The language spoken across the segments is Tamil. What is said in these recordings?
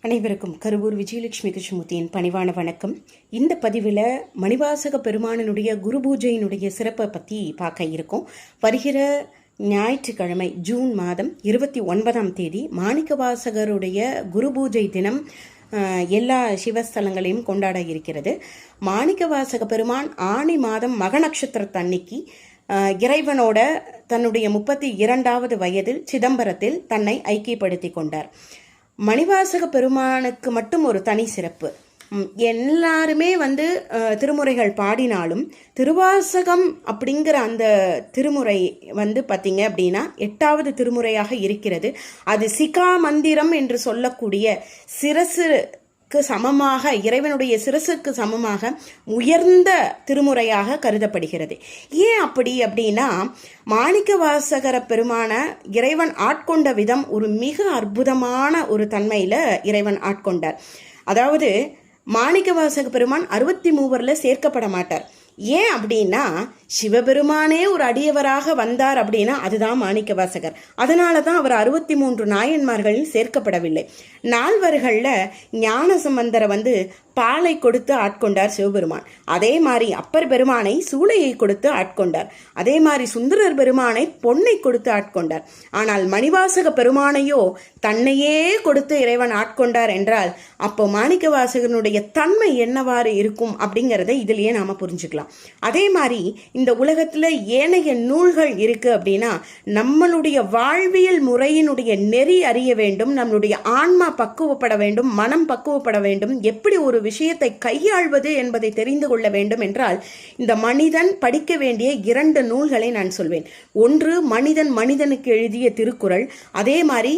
அனைவருக்கும் கருவூர் விஜயலட்சுமி கிருஷ்ணமூர்த்தியின் பணிவான வணக்கம். இந்த பதிவில் மணிவாசக பெருமானனுடைய குரு பூஜையினுடைய சிறப்பை பற்றி பார்க்க இருக்கோம். வருகிற ஞாயிற்றுக்கிழமை ஜூன் மாதம் 29ஆம் தேதி மாணிக்கவாசகருடைய குரு பூஜை தினம் எல்லா சிவஸ்தலங்களையும் கொண்டாட இருக்கிறது. மாணிக்கவாசக பெருமான் ஆணி மாதம் மக நட்சத்திரத்தன்னைக்கு இறைவனோட தன்னுடைய 32வது வயதில் சிதம்பரத்தில் தன்னை ஐக்கியப்படுத்தி கொண்டார். மணிவாசக பெருமானுக்கு மட்டும் ஒரு தனி சிறப்பு. எல்லாருமே திருமுறைகள் பாடினாலும் திருவாசகம் அப்படிங்கிற அந்த திருமுறை பார்த்தீங்க அப்படின்னா 8வது திருமுறையாக இருக்கிறது. அது சிகா மந்திரம் என்று சொல்லக்கூடிய சிரசுக்கு சமமாக, இறைவனுடைய சிரசுக்கு சமமாக உயர்ந்த திருமுறையாக கருதப்படுகிறது. ஏன் அப்படி அப்படின்னா, மாணிக்கவாசகர பெருமான இறைவன் ஆட்கொண்ட விதம் ஒரு மிக அற்புதமான ஒரு தன்மையில் இறைவன் ஆட்கொண்டார். அதாவது மாணிக்கவாசக பெருமான் 63 சேர்க்கப்பட மாட்டார். ஏன் அப்படின்னா, சிவபெருமானே ஒரு அடியவராக வந்தார் அப்படின்னா அதுதான் மாணிக்கவாசகர். அதனால தான் அவர் 63 நாயன்மார்களில் சேர்க்கப்படவில்லை. நால்வர்களில் ஞானசம்பந்தரை பாலை கொடுத்து ஆட்கொண்டார் சிவபெருமான். அதே மாதிரி அப்பர் பெருமானை சூளையை கொடுத்து ஆட்கொண்டார். அதே மாதிரி சுந்தரர் பெருமானை பொன்னை கொடுத்து ஆட்கொண்டார். ஆனால் மணிவாசக பெருமானையோ தன்னையே கொடுத்து இறைவன் ஆட்கொண்டார் என்றால் அப்போ மாணிக்கவாசகனுடைய தன்மை என்னவாறு இருக்கும் அப்படிங்கிறத இதிலேயே நாம புரிஞ்சுக்கலாம். அதே மாதிரி இந்த உலகத்துல ஏனைய நூல்கள் இருக்கு அப்படின்னா நம்மளுடைய வாழ்வியல் முறையினுடைய நெறி அறிய வேண்டும், நம்மளுடைய ஆன்மா பக்குவப்பட வேண்டும், மனம் பக்குவப்பட வேண்டும், எப்படி ஒரு விஷயத்தை கையாள்வது என்பதை தெரிந்து கொள்ள வேண்டும் என்றால் இந்த மனிதன் படிக்க வேண்டிய 2 நூல்களை நான் சொல்வேன். ஒன்று மனிதனுக்கு எழுதிய திருக்குறள், அதே மாதிரி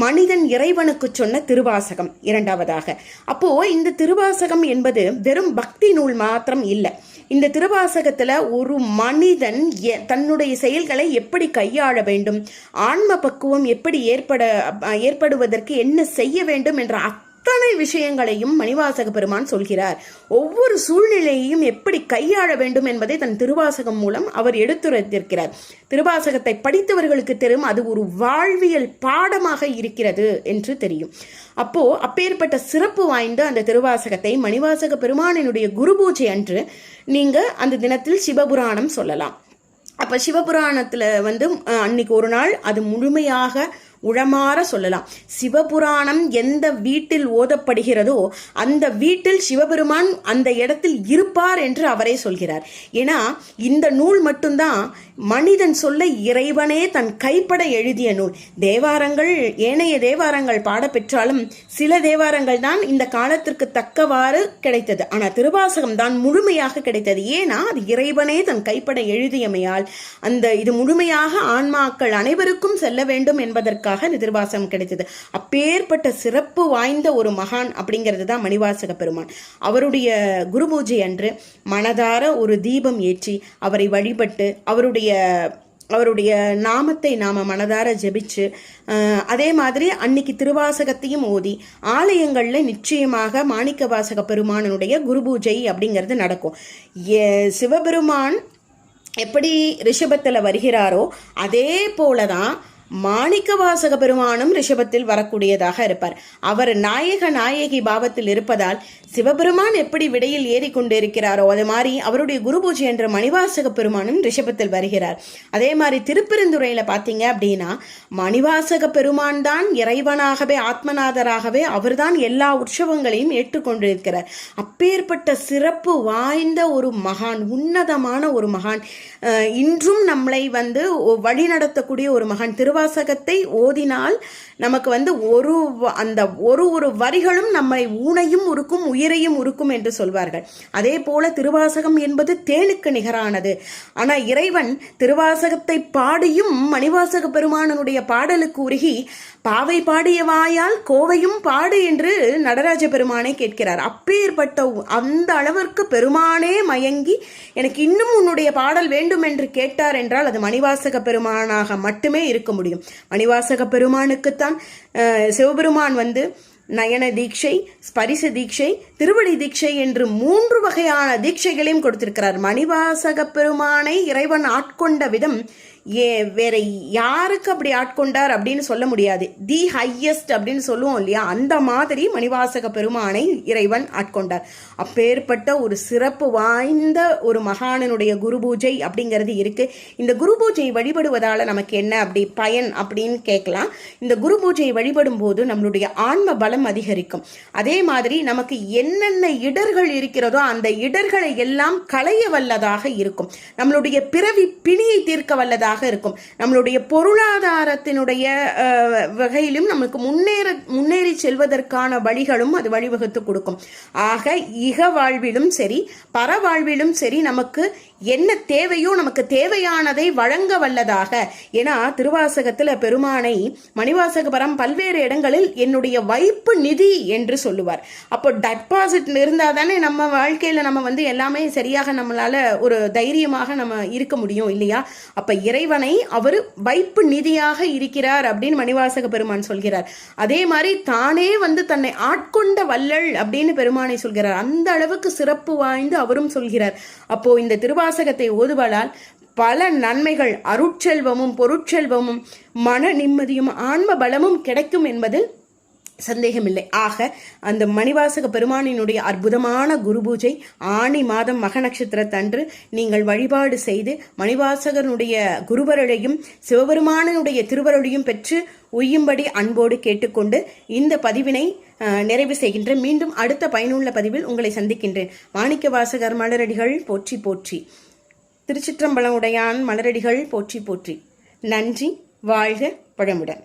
மனிதன் இறைவனுக்கு சொன்ன திருவாசகம் இரண்டாவதாக. அப்போ இந்த திருவாசகம் என்பது வெறும் பக்தி நூல் மாத்திரம் இல்லை. இந்த திருவாசகத்துல ஒரு மனிதன் தன்னுடைய செயல்களை எப்படி கையாள வேண்டும், ஆன்ம பக்குவம் எப்படி ஏற்படுவதற்கு என்ன செய்ய வேண்டும் என்ற அத்தனை விஷயங்களையும் மணிவாசக பெருமான் சொல்கிறார். ஒவ்வொரு சூழ்நிலையையும் எப்படி கையாள வேண்டும் என்பதை தன் திருவாசகம் மூலம் அவர் எடுத்துரைத்திருக்கிறார். திருவாசகத்தை படித்தவர்களுக்கு தெரியும் அது ஒரு வாழ்வியல் பாடமாக இருக்கிறது என்று தெரியும். அப்பேற்பட்ட சிறப்பு வாய்ந்த அந்த திருவாசகத்தை மணிவாசக பெருமானினுடைய குரு பூஜை அன்று நீங்க அந்த தினத்தில் சிவபுராணம் சொல்லலாம். அப்ப சிவபுராணத்துல அன்னைக்கு ஒரு நாள் அது முழுமையாக உளமாற சொல்லலாம். சிவபுராணம் எந்த வீட்டில் ஓதப்படுகிறதோ அந்த வீட்டில் சிவபெருமான் அந்த இடத்தில் இருப்பார் என்று அவரே சொல்கிறார். ஏன்னா இந்த நூல் மட்டும்தான் மனிதன் சொல்ல இறைவனே தன் கைப்பட எழுதிய நூல். தேவாரங்கள், ஏனைய தேவாரங்கள் பாட பெற்றாலும் சில தேவாரங்கள் தான் இந்த காலத்திற்கு தக்கவாறு கிடைத்தது. ஆனால் திருவாசகம் தான் முழுமையாக கிடைத்தது. ஏன்னா அது இறைவனே தன் கைப்பட எழுதியமையால் இது முழுமையாக ஆன்மாக்கள் அனைவருக்கும் செல்ல வேண்டும் என்பதற்கு இந்த திருவாசகம் கிடைத்தது. அப்பேற்பட்ட சிறப்பு வாய்ந்த ஒரு மகான் அப்படிங்கிறது தான் மணிவாசக பெருமான். அவருடைய குரு பூஜை அன்று மனதார ஒரு தீபம் ஏற்றி அவரை வழிபட்டு அவருடைய நாமத்தை நாம மனதார ஜெபிச்சு, அதே மாதிரி அன்னைக்கு திருவாசகத்தையும் ஓதி ஆலயங்கள்ல நிச்சயமாக மாணிக்கவாசக பெருமானுடைய குரு பூஜை அப்படிங்கிறது நடக்கும். சிவபெருமான் எப்படி ரிஷபத்துல வருகிறாரோ அதே போலதான் மாணிக்கவாசக பெருமானும் ரிஷபத்தில் வரக்கூடியதாக இருப்பார். அவர் நாயகி பாவத்தில் இருப்பதால் சிவபெருமான் எப்படி விடையில் ஏறிக்கொண்டு இருக்கிறாரோ அது மாதிரி அவருடைய குரு பூஜை என்ற மணிவாசக பெருமானும் ரிஷபத்தில் வருகிறார். அதே மாதிரி திருப்பெருந்துறையில பாத்தீங்க அப்படின்னா மணிவாசக பெருமான் தான் இறைவனாகவே ஆத்மநாதராகவே அவர்தான் எல்லா உற்சவங்களையும் ஏற்றுக்கொண்டிருக்கிறார். அப்பேற்பட்ட சிறப்பு வாய்ந்த ஒரு மகான், உன்னதமான ஒரு மகான், இன்றும் நம்மளை வழி நடத்தக்கூடிய ஒரு மகான். திருவாசகத்தை ஓதினால் நமக்கு ஒரு வரிகளும் நம்மை ஊனையும் உருக்கும் உயிரையும் உருக்கும் என்று சொல்வார்கள். அதே போல திருவாசகம் என்பது தேனுக்கு நிகரானது. ஆனா இறைவன் திருவாசகத்தை பாடியும் மணிவாசக பெருமானனுடைய பாடலுக்கு உருகி பாவை பாடிய வாயால் கோவையும் பாடு என்று நடராஜ பெருமானை கேட்கிறார். அப்பேற்பட்ட அந்த அளவிற்கு பெருமானே மயங்கி எனக்கு இன்னும் உன்னுடைய பாடல் வேண்டும் என்று கேட்டார் என்றால் அது மணிவாசக பெருமானாக மட்டுமே இருக்க முடியும். மணிவாசக பெருமானுக்குத்தான் சிவபெருமான் நயன தீட்சை, ஸ்பரிச தீட்சை, திருவடி தீட்சை என்று 3 வகையான தீட்சைகளையும் கொடுத்திருக்கிறார். மணிவாசக பெருமானை இறைவன் ஆட்கொண்ட விதம் வேற யாருக்கு அப்படி ஆட்கொண்டார் அப்படின்னு சொல்ல முடியாது. தி ஹையஸ்ட் அப்படின்னு சொல்லுவோம் இல்லையா, அந்த மாதிரி மணிவாசக பெருமானை இறைவன் ஆட்கொண்டார். அப்பேற்பட்ட ஒரு சிறப்பு வாய்ந்த ஒரு மகானனுடைய குரு பூஜை அப்படிங்கிறது இருக்கு. இந்த குரு பூஜை வழிபடுவதால நமக்கு என்ன அப்படி பயன் அப்படின்னு கேட்கலாம். இந்த குரு பூஜையை வழிபடும் போது நம்மளுடைய ஆன்ம பலம் அதிகரிக்கும். அதே மாதிரி நமக்கு என்னென்ன இடர்கள் இருக்கிறதோ அந்த இடர்களை எல்லாம் களைய வல்லதாக இருக்கும். நம்மளுடைய பிறவி பிணியை தீர்க்க வல்லதாக இருக்கும். நம்மளுடைய பொருளாதாரத்தினுடைய வகையிலும் நமக்கு முன்னேறி செல்வதற்கான வழிகளும் அது வழிவகுத்து கொடுக்கும். ஆக இக வாழ்விலும் சரி பர வாழ்விலும் சரி நமக்கு என்ன தேவையோ நமக்கு தேவையானதை வழங்க வல்லதாக. ஏன்னா திருவாசகத்துல பெருமானை மணிவாசகபுரம் பல்வேறு இடங்களில் என்னுடைய வைப்பு நிதி என்று சொல்லுவார். அப்போ டெபாசிட் இருந்தா தானே நம்ம வாழ்க்கையில நம்ம எல்லாமே சரியாக நம்மளால ஒரு தைரியமாக நம்ம இருக்க முடியும் இல்லையா. அப்ப இறைவனை அவர் வைப்பு நிதியாக இருக்கிறார் அப்படின்னு மணிவாசக பெருமான் சொல்கிறார். அதே மாதிரி தானே தன்னை ஆட்கொண்ட வள்ளல் அப்படின்னு பெருமானை சொல்கிறார். அந்த அளவுக்கு சிறப்பு வாய்ந்து அவரும் சொல்கிறார். அப்போ இந்த திருவாசகத்தை ஓதுவதால் பல நன்மைகள், அருட்செல்வமும் பொருட்செல்வமும் மன நிம்மதியும் ஆன்ம பலமும் கிடைக்கும் என்பதில் சந்தேகமில்லை. ஆக அந்த மணிவாசக பெருமானினுடைய அற்புதமான குரு பூஜை ஆணி மாதம் மக நட்சத்திரத்தன்று நீங்கள் வழிபாடு செய்து மணிவாசகனுடைய குருவருளையும் சிவபெருமானுடைய திருவருளையும் பெற்று உய்யும்படி அன்போடு கேட்டுக்கொண்டு இந்த பதிவினை நிறைவு செய்கின்றேன். மீண்டும் அடுத்த பயனுள்ள பதிவில் உங்களை சந்திக்கின்றேன். மாணிக்க வாசகர் மலரடிகள் போற்றி போற்றி. திருச்சிற்றம்பலம் உடையான் மலரடிகள் போற்றி போற்றி. நன்றி. வாழ்க வளமுடன்.